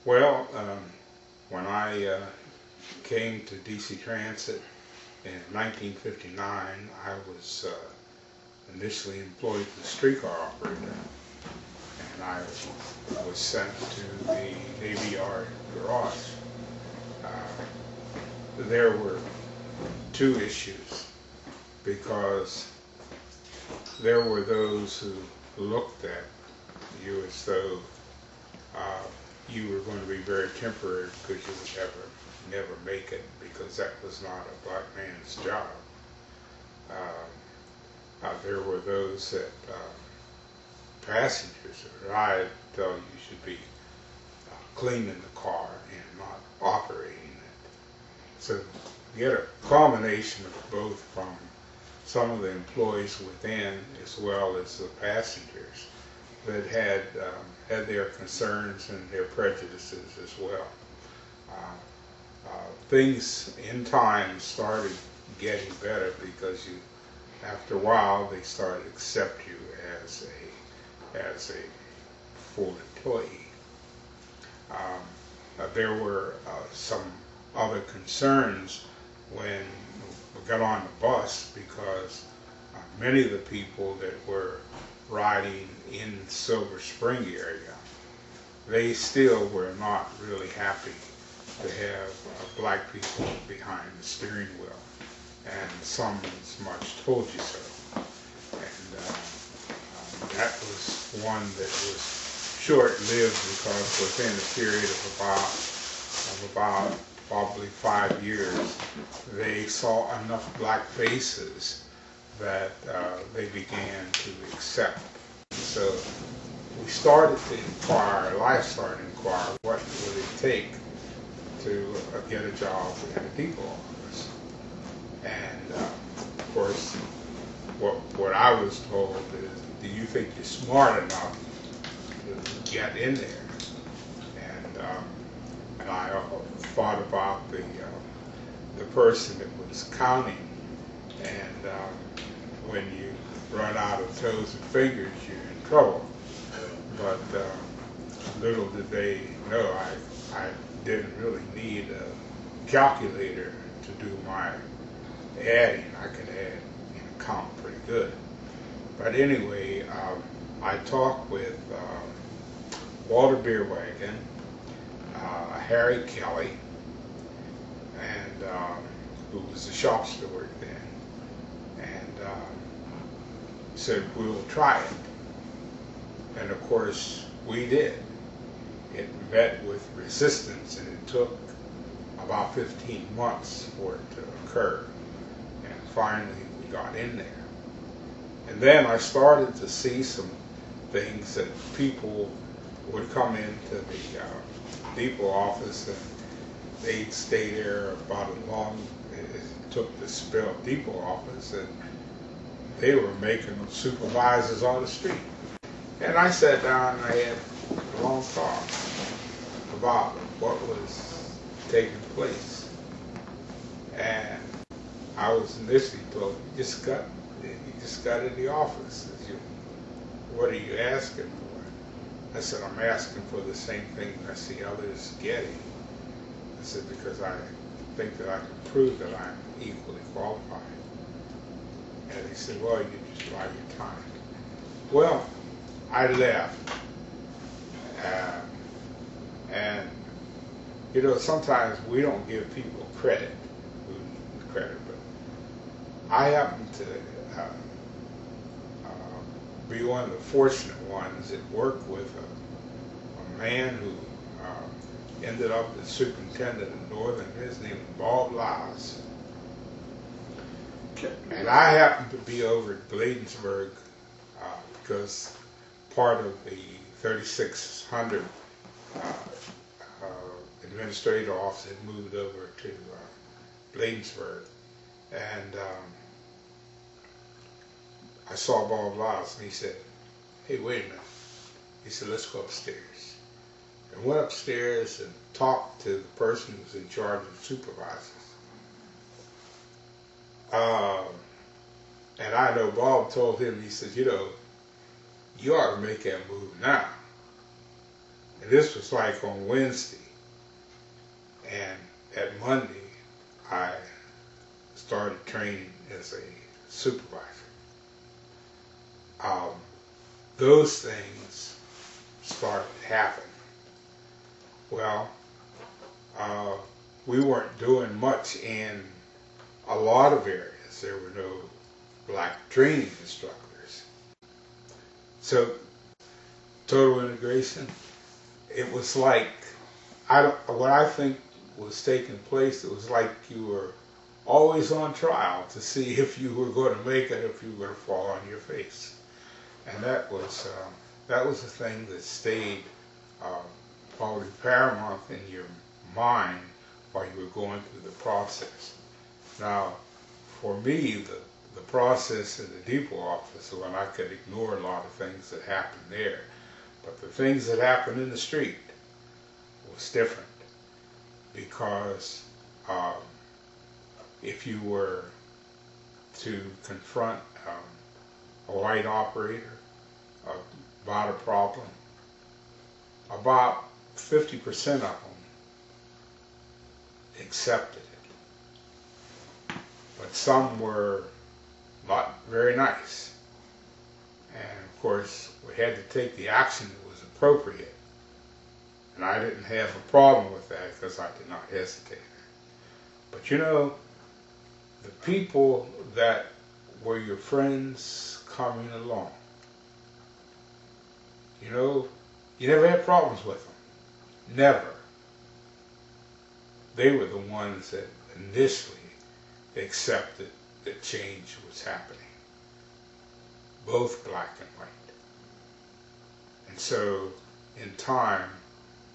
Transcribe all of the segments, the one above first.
Well, when I came to DC Transit in 1959, I was initially employed as a streetcar operator, and I was sent to the Navy Yard garage. There were two issues, because there were those who looked at you as though you were going to be very temporary, because you would never make it, because that was not a black man's job. There were those that passengers that ride tell you should be cleaning the car and not operating it. So you get a combination of both from some of the employees within as well as the passengers that had their concerns and their prejudices as well. Things in time started getting better, because after a while, they started to accept you as a full employee. There were some other concerns when we got on the bus, because many of the people that were riding in Silver Spring area, they still were not really happy to have black people behind the steering wheel, and some as much told you so. And that was one that was short-lived, because within a period of about probably 5 years, they saw enough black faces that they began to accept. So we started to inquire, I started to inquire, what would it take to get a job in a depot office. And of course, what I was told is, do you think you're smart enough to get in there? And I thought about the person that was counting, and when you run out of toes and fingers, you're in trouble. But little did they know, I didn't really need a calculator to do my adding. I could add and count pretty good. But anyway, I talked with Walter Beerwagon, Harry Kelly, and who was the shop steward then, and said, we'll try it. And of course, we did. It met with resistance, and it took about 15 months for it to occur. And finally, we got in there. And then I started to see some things that people would come into the depot office, and they'd stay there about as long as it took to spell depot office, and they were making them supervisors on the street. And I sat down and I had a long talk about what was taking place. And I was initially told, you just got in the office. What are you asking for? I said, I'm asking for the same thing I see others getting. I said, because I think that I can prove that I'm equally qualified. And he said, well, you just buy your time. Well, I left. And, you know, sometimes we don't give people credit, but I happen to be one of the fortunate ones that worked with a man who ended up as superintendent of Northern. His name was Bob Lyles. And I happened to be over at Bladensburg because part of the 3600 administrative office had moved over to Bladensburg. And I saw Bob Lyles, and he said, hey, wait a minute. He said, let's go upstairs. And went upstairs and talked to the person who was in charge of the supervisors. And I know Bob told him, he said, you know, you ought to make that move now. And this was like on Wednesday. And at Monday, I started training as a supervisor. Those things started happening. Well, we weren't doing much in a lot of areas. There were no black training instructors. So, total integration, it was like, what I think was taking place, it was like you were always on trial to see if you were going to make it, if you were going to fall on your face. And that was the thing that stayed probably paramount in your mind while you were going through the process. Now, for me, the process in the depot office, when I could ignore a lot of things that happened there, but the things that happened in the street was different, because if you were to confront a white operator about a problem, about 50% of them accepted it. But some were not very nice. And of course, we had to take the action that was appropriate. And I didn't have a problem with that because I did not hesitate. But you know, the people that were your friends coming along, you know, you never had problems with them. Never. They were the ones that initially accepted that change was happening, both black and white. And so, in time,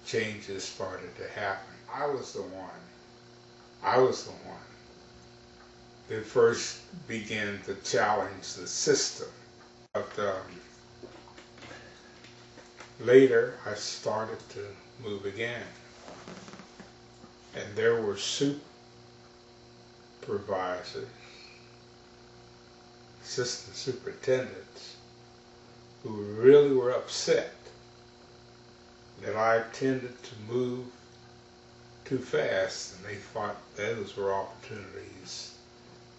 changes started to happen. I was the one that first began to challenge the system. But later, I started to move again. And there were supervisors, assistant superintendents, who really were upset that I tended to move too fast, and they thought those were opportunities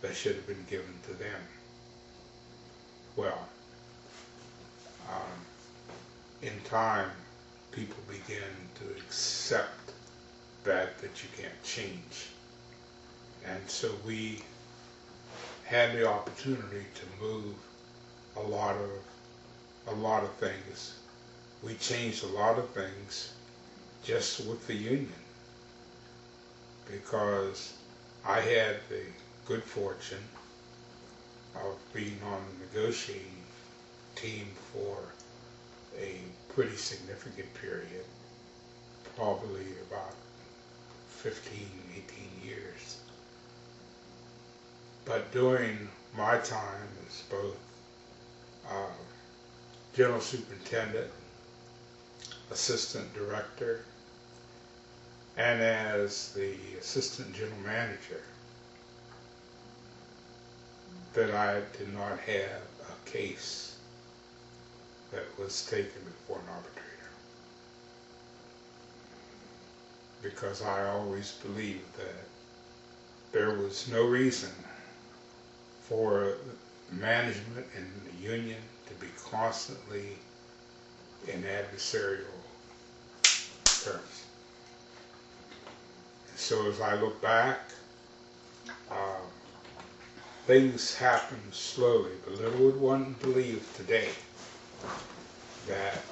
that should have been given to them. Well, in time, people began to accept that you can't change. And so we had the opportunity to move a lot of things. We changed a lot of things just with the union, because I had the good fortune of being on the negotiating team for a pretty significant period, probably about 15, 18 years. But during my time as both general superintendent, assistant director, and as the assistant general manager, that I did not have a case that was taken before an arbitrator, because I always believed that there was no reason for management and the union to be constantly in adversarial terms. And so as I look back, things happened slowly, but little would one believe today that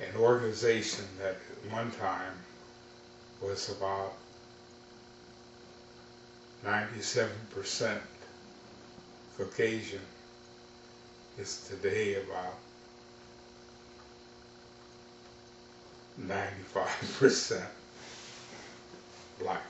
an organization that at one time was about 97% Caucasian is today about 95% black.